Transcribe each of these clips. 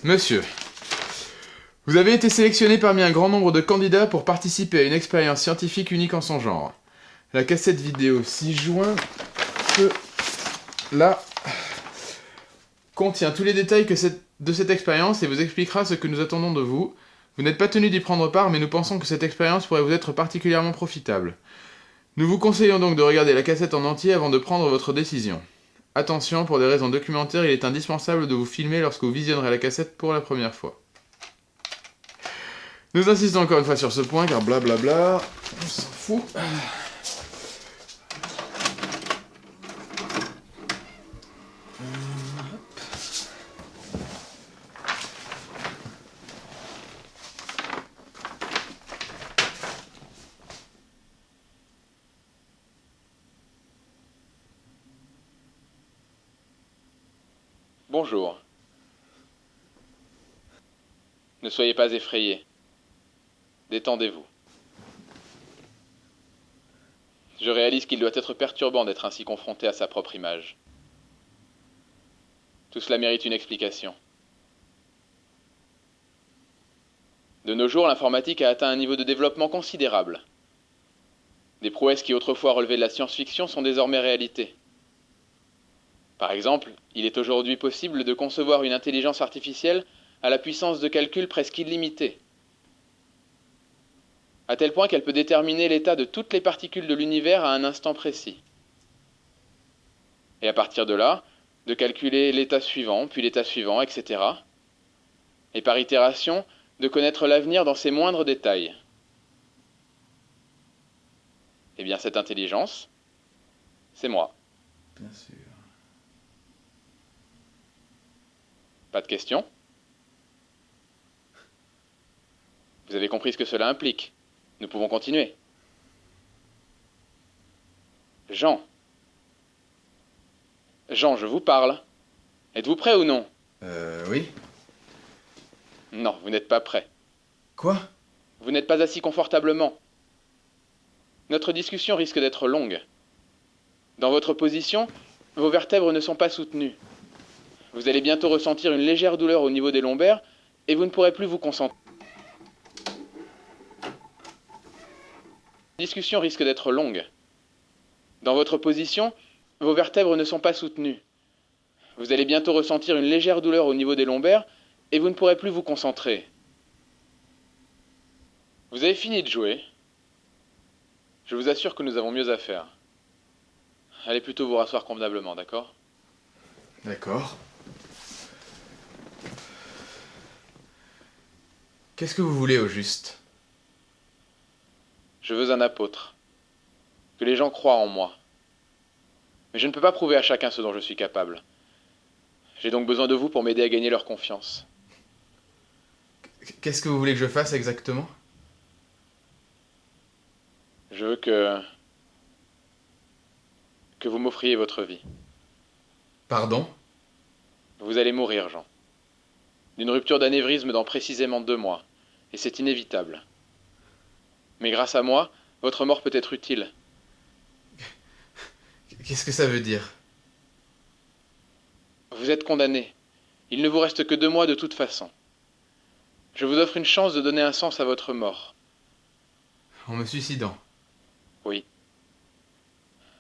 Monsieur, vous avez été sélectionné parmi un grand nombre de candidats pour participer à une expérience scientifique unique en son genre. La cassette vidéo 6 juin là contient tous les détails de cette expérience et vous expliquera ce que nous attendons de vous. Vous n'êtes pas tenu d'y prendre part, mais nous pensons que cette expérience pourrait vous être particulièrement profitable. Nous vous conseillons donc de regarder la cassette en entier avant de prendre votre décision. Attention, pour des raisons documentaires, il est indispensable de vous filmer lorsque vous visionnerez la cassette pour la première fois. Nous insistons encore une fois sur ce point, car blablabla, on s'en fout. Bonjour. Ne soyez pas effrayés. Détendez-vous. Je réalise qu'il doit être perturbant d'être ainsi confronté à sa propre image. Tout cela mérite une explication. De nos jours, l'informatique a atteint un niveau de développement considérable. Des prouesses qui autrefois relevaient de la science-fiction sont désormais réalité. Par exemple, il est aujourd'hui possible de concevoir une intelligence artificielle à la puissance de calcul presque illimitée, à tel point qu'elle peut déterminer l'état de toutes les particules de l'univers à un instant précis. Et à partir de là, de calculer l'état suivant, puis l'état suivant, etc. Et par itération, de connaître l'avenir dans ses moindres détails. Eh bien, cette intelligence, c'est moi. Bien sûr. Pas de questions? Vous avez compris ce que cela implique. Nous pouvons continuer. Jean. Jean, je vous parle. Êtes-vous prêt ou non? Oui. Non, vous n'êtes pas prêt. Quoi? Vous n'êtes pas assis confortablement. Notre discussion risque d'être longue. Dans votre position, vos vertèbres ne sont pas soutenues. Vous allez bientôt ressentir une légère douleur au niveau des lombaires et vous ne pourrez plus vous concentrer. La discussion risque d'être longue. Dans votre position, vos vertèbres ne sont pas soutenues. Vous allez bientôt ressentir une légère douleur au niveau des lombaires et vous ne pourrez plus vous concentrer. Vous avez fini de jouer. Je vous assure que nous avons mieux à faire. Allez plutôt vous rasseoir convenablement, d'accord? D'accord. Qu'est-ce que vous voulez au juste? Je veux un apôtre. Que les gens croient en moi. Mais je ne peux pas prouver à chacun ce dont je suis capable. J'ai donc besoin de vous pour m'aider à gagner leur confiance. Qu'est-ce que vous voulez que je fasse exactement? Je veux que vous m'offriez votre vie. Pardon? Vous allez mourir, Jean. D'une rupture d'anévrisme dans précisément 2 mois. Et c'est inévitable. Mais grâce à moi, votre mort peut être utile. Qu'est-ce que ça veut dire? Vous êtes condamné. Il ne vous reste que 2 mois de toute façon. Je vous offre une chance de donner un sens à votre mort. En me suicidant? Oui.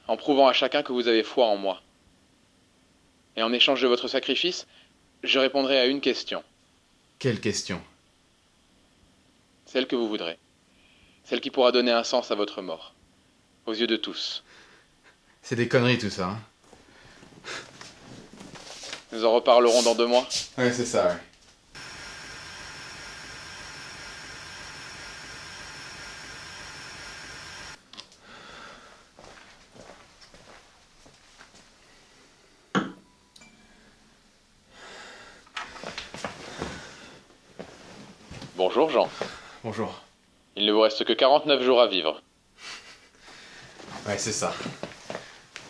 En prouvant à chacun que vous avez foi en moi. Et en échange de votre sacrifice, je répondrai à une question. Quelle question? Celle que vous voudrez. Celle qui pourra donner un sens à votre mort. Aux yeux de tous. C'est des conneries tout ça, hein? Nous en reparlerons dans 2 mois. Ouais, c'est ça, ouais. Bonjour Jean. Bonjour. Il ne vous reste que 49 jours à vivre. Ouais, c'est ça.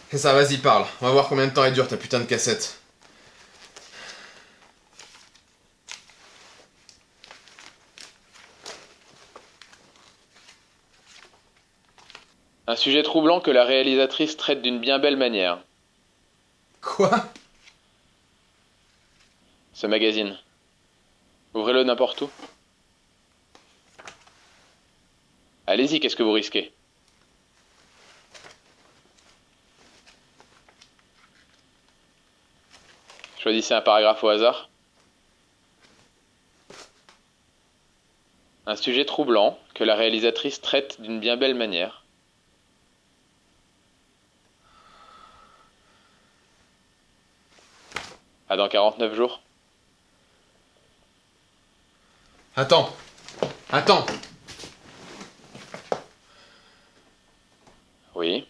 C'est ça, vas-y, parle. On va voir combien de temps elle dure ta putain de cassette. Un sujet troublant que la réalisatrice traite d'une bien belle manière. Quoi? Ce magazine. Ouvrez-le n'importe où. Allez-y, qu'est-ce que vous risquez? Choisissez un paragraphe au hasard. Un sujet troublant que la réalisatrice traite d'une bien belle manière. À dans 49 jours. Attends. Attends. Oui.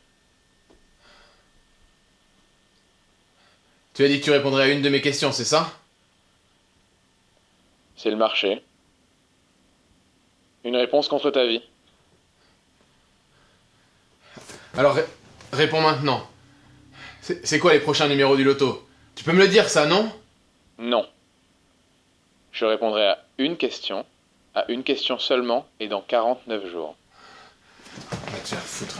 Tu as dit que tu répondrais à une de mes questions, c'est ça? C'est le marché. Une réponse contre ta vie. Alors, réponds maintenant. C'est quoi les prochains numéros du loto? Tu peux me le dire, ça, non? Non. Je répondrai à une question seulement, et dans 49 jours. Va te faire foutre.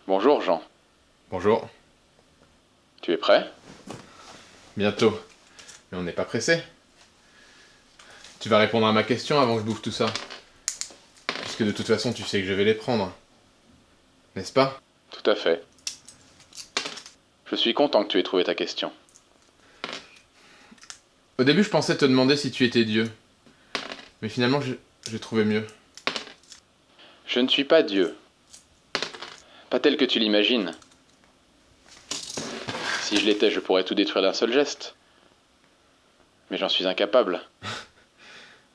Bonjour Jean. Bonjour. Tu es prêt? Bientôt. Mais on n'est pas pressé. Tu vas répondre à ma question avant que je bouffe tout ça. Puisque de toute façon, tu sais que je vais les prendre. N'est-ce pas? Tout à fait. Je suis content que tu aies trouvé ta question. Au début, je pensais te demander si tu étais Dieu. Mais finalement, j'ai trouvé mieux. Je ne suis pas Dieu. Pas tel que tu l'imagines. Si je l'étais, je pourrais tout détruire d'un seul geste. Mais j'en suis incapable.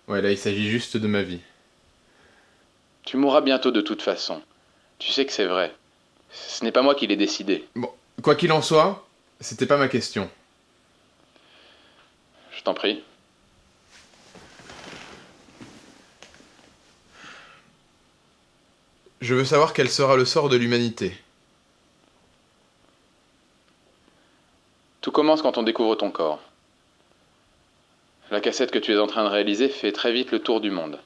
Ouais, là, il s'agit juste de ma vie. Tu mourras bientôt de toute façon. Tu sais que c'est vrai. Ce n'est pas moi qui l'ai décidé. Bon, quoi qu'il en soit, c'était pas ma question. Je t'en prie. Je veux savoir quel sera le sort de l'humanité. Tout commence quand on découvre ton corps. La cassette que tu es en train de réaliser fait très vite le tour du monde.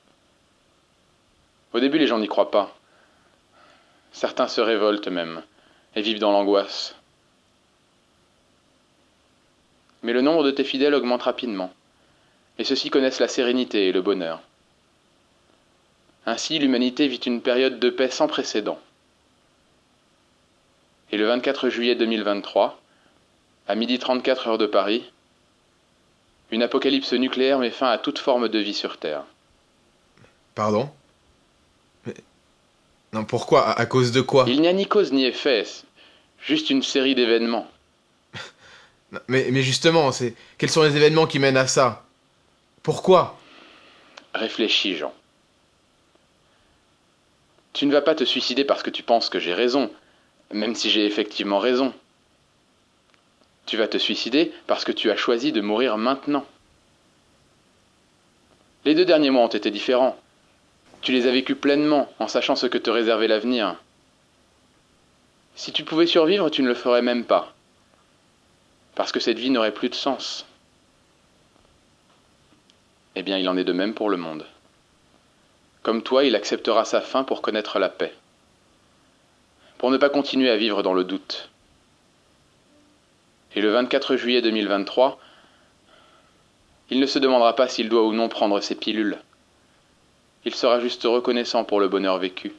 Au début, les gens n'y croient pas. Certains se révoltent même, et vivent dans l'angoisse. Mais le nombre de tes fidèles augmente rapidement, et ceux-ci connaissent la sérénité et le bonheur. Ainsi, l'humanité vit une période de paix sans précédent. Et le 24 juillet 2023, à 12h34 heure de Paris, une apocalypse nucléaire met fin à toute forme de vie sur Terre. Pardon? Mais... Non, pourquoi? À cause de quoi? Il n'y a ni cause ni effet, juste une série d'événements. Non, mais justement, quels sont les événements qui mènent à ça? Pourquoi? Réfléchis, Jean. Tu ne vas pas te suicider parce que tu penses que j'ai raison, même si j'ai effectivement raison. Tu vas te suicider parce que tu as choisi de mourir maintenant. Les 2 derniers mois ont été différents. Tu les as vécus pleinement, en sachant ce que te réservait l'avenir. Si tu pouvais survivre, tu ne le ferais même pas. Parce que cette vie n'aurait plus de sens. Eh bien, il en est de même pour le monde. Comme toi, il acceptera sa fin pour connaître la paix. Pour ne pas continuer à vivre dans le doute. Et le 24 juillet 2023, il ne se demandera pas s'il doit ou non prendre ses pilules. Il sera juste reconnaissant pour le bonheur vécu.